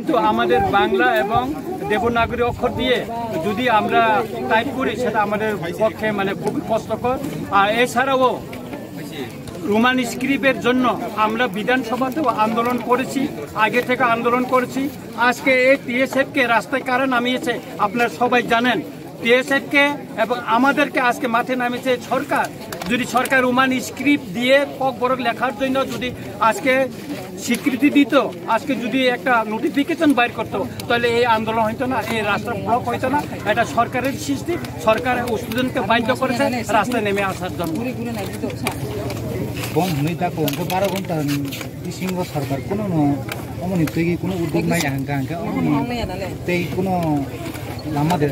কিন্তু আমাদের বাংলা এবং দেবনাগরী অক্ষর দিয়ে যদি আমরা টাইপ করি সেটা আমাদের পক্ষে মানে খুবই কষ্টকর। আর এছাড়াও রোমান স্ক্রিপ্টের জন্য আমরা বিধানসভাতেও আন্দোলন করেছি, আগে থেকে আন্দোলন করেছি। আজকে এই টিএসএফকে রাস্তায় কারা নামিয়েছে আপনারা সবাই জানেন। টিএসএফকে এবং আমাদেরকে আজকে মাঠে নামিয়েছে সরকার। যদি সরকার রোমান স্ক্রিপ্ট দিয়ে কক বড় লেখার জন্য যদি আজকে স্বীকৃতি দিত, আজকে যদি একটা নোটিফিকেশন বাইর করতো, তাহলে এই আন্দোলন হইতো না, এই রাস্তা ব্লক হইতো না। এটা সরকারের সৃষ্টি, সরকার স্টুডেন্টকে বাধ্য করেছে রাস্তায় নেমে আসার জন্য। বন্ধ হয়ে থাকো 12 ঘন্টা সিংহ সরকার কোনো অমনি তৈরি কোনো উদ্যোগ নাই হাঙ্কা কোনো আমাদের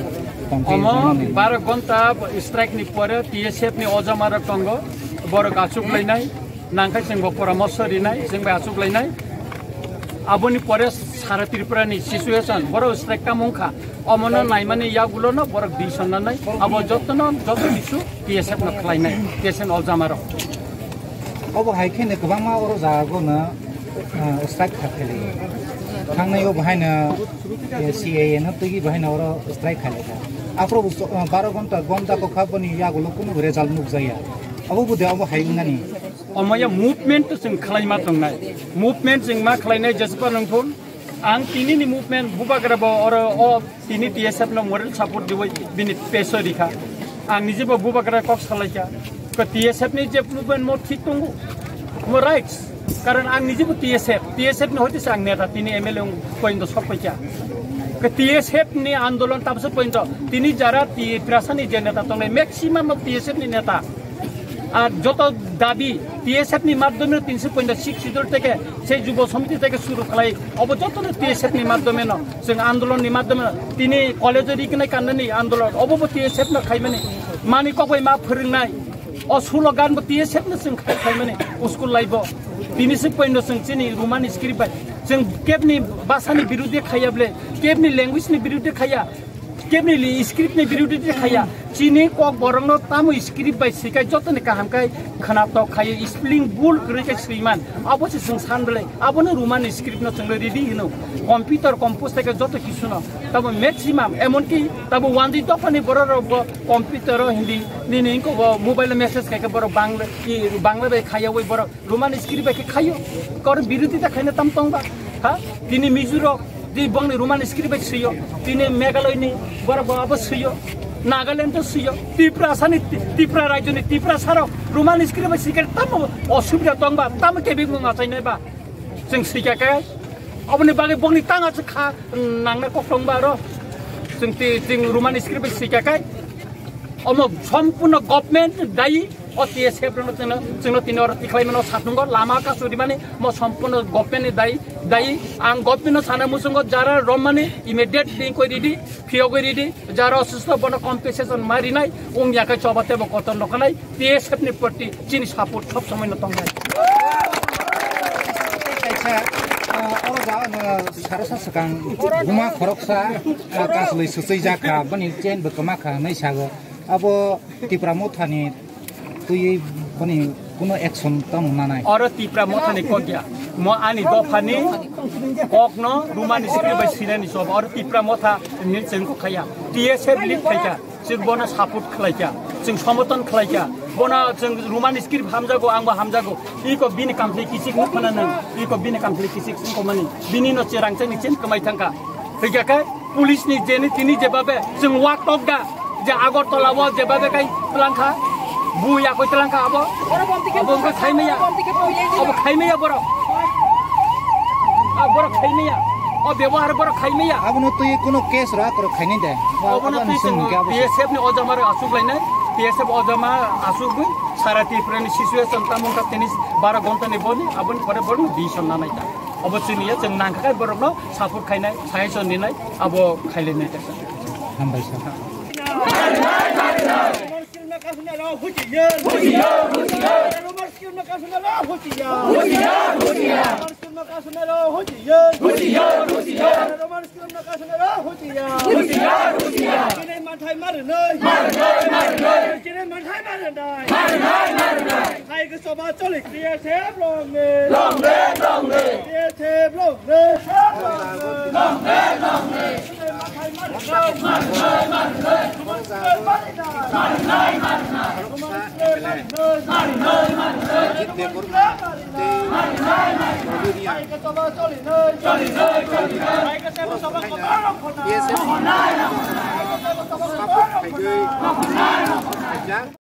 12 ঘন্টা স্ট্রাইক নি পরে টিএসএফ नि अजामार टंग बर आचुकलायनाय नांखाय जों परामर्श रिनाय जों आचुकलायनाय आबोनि परे सारा त्रिपुरानि सिचुएशन बर स्ट्राइक का मुंखा अमन नायमाने यागुलो न बर दिसननाय अब जतन जत बिसु टीएसएफ न खलायनाय टीएसएन अजामार अब हायखेने गोबां मा अर जागोनो स्ट्राइक खाखले थांनायाव बाहायनो सीएएन तैगि बाहायनो अर स्ट्राइक खाले आफ्रो 12 घंटा को खाबनि यागुलो कुनु रिजल्ट नुजाया अब बुदे अब हायनानि अमया मुभमेन्ट जों खलायमा दंनाय मुभमेन्ट जों मा खलायनाय जसपा नंथुन आं तिनिनि मुभमेन्ट बुबाग्राबो अर अ तिनि टीएसएफ न मोरल सपोर्ट दिवै बिनि पेसरिखा आं निजेबो बुबाग्रा कक खलायका क टीएसएफ नि जे मुभमेन्ट मो ठीक दंगो मो राइट्स कारण आं निजेबो टीएसएफ नि होतिस आं नेता तिनि एमएलए पॉइंट सफैका टीएसएफ नि आंदोलन तबसे पॉइंट तिनि जारा त्रासानि जे नेता तंनाय मैक्सिमाम टीएसएफ नि नेता আর যত দাবি টিএসএফ नि মাধ্যমে 300.6 সিডর থেকে সেই যুব সমিতি থেকে শুরু খালাই অবযত্ন টিএসএফ नि মাধ্যমে ন जों আন্দোলনनि মাধ্যমে তিনি কলেজের ইকনাই কান্নানি আন্দোलन অবব টিএসএফ न খাইমানে মানি ককই মা फोरोंनाय असुल गान टीएसएफ न जों खाइमाने स्कुल लाइफ तिनिसो पॉइंट जों चिनि रोमान स्क्रिप्ट बाय जों केबनि भाषानि विरुद्धे खायाब्ले केबनि लैंग्वेजनि विरुद्धे खाया केबनि स्क्रिप्टनि विरुद्धे खाया चिनि कक बरंनो तामु स्क्रिप्ट बाय सिकाय जतने काहामकाय खनात खायो स्पेलिंग बुल गरेकै सैमान अबसे जों सानबले आबनो रोमान स्क्रिप्ट न जों रेडी हिनो कम्प्युटर कम्पोज থেকে যত কিছু না তবে ম্যাক্সিমাম এমনকি তবে ওয়ান দি দফানি বড় কম্পিউটার হিন্দি নিনিকো মোবাইল মেসেজ কাকে বড় বাংলা খাইয়া ওই বড় রোমান স্ক্রিপ্ট বাকে খাইও কর বিরোধিতা খাইনা তাম তংবা হ্যাঁ তিনি মিজোরাম দি বংনি রোমান স্ক্রিপ্ট সইयो তিনি মেঘালয়নি বড় বাবা সইयो नागालैंड सैयो त्रिपुरा राज्य त्रिपुरा सारो रोमान स्क्रिप्ट सिकेट तम असुविधा दंबा तम केबि माचाइनायबा जों सिकाकै अबनि बागै बंनि ताङासो खा नांना कफ्लंबा र जों रोमान स्क्रिप्ट सिकाकै अम सम्पूर्ण गभर्नमेन्ट दायी टीएसएफ जोंनो तिनो तिखायमनो साथुंगो लामा कासुरि माने म सम्पूर्ण गभर्नमेन्ट दायी आं गभर्नमेन्ट साना मुसंग जारा रमाने इमिडिएट लिंक करिदि फियो करिदि जारा असुस्थ बन कम्पेसेसन मारिनाय उंयाकै चबाते ब कतन नखनाय टीएसएफ नि प्रति चिनि सपोर्ट सब समय न तंगाय अर जान सारसा सकां गुमा खरकसा कासलै ससै जाखा बनि चेन बकमा खा नै सागो अब त्रिपुरा मोथानि तुई पनि कुनो एक्सन त मानाय अर त्रिपुरा मोथानि कग्या म आनि दफानि ककन रोमान स्क्रिप्ट सिनानि सब अर त्रिपुरा मोथा जोंखौ खाया टीएसएफ लिड खाया जों बना सपोर्ट खालायका जों समर्थन खालायका बना जों रोमान स्क्रिप्ट हामजागो आंबो हामजागो इको बिनि कामफ्ले किसिक नखनानो इको बिनि कामफ्ले किसिक सिंखमानि बिनि न चिरांचनि चिन कमाय थांका फैगाखै पुलिसनि जेनि तिनि जेबाबे जों वाक टकदा जे आगरतलाव जेबाबे काई प्लांखा बुया कोइ तलांखा अब खाइमेया अब खाइमेया बर अब बर खाइमेया अब व्यवहार बर खाइमेया अब न तुई कोनो केस रा कर खाइने दे अब न टीएसएफ नि अजमार आसुकलायनाय टीएसएफ अजमा आसुगु सारा त्रिपुरानि सिचुएसन तामुका तिनि 12 घन्टा नि बनि आबनि परे बरन दिसन नानायता अब चिनिया जों नांखाय बरन सापोर्ट खाइनाय सायसन निनाय अब खाइलेनाय हामबाय सा Long Yes,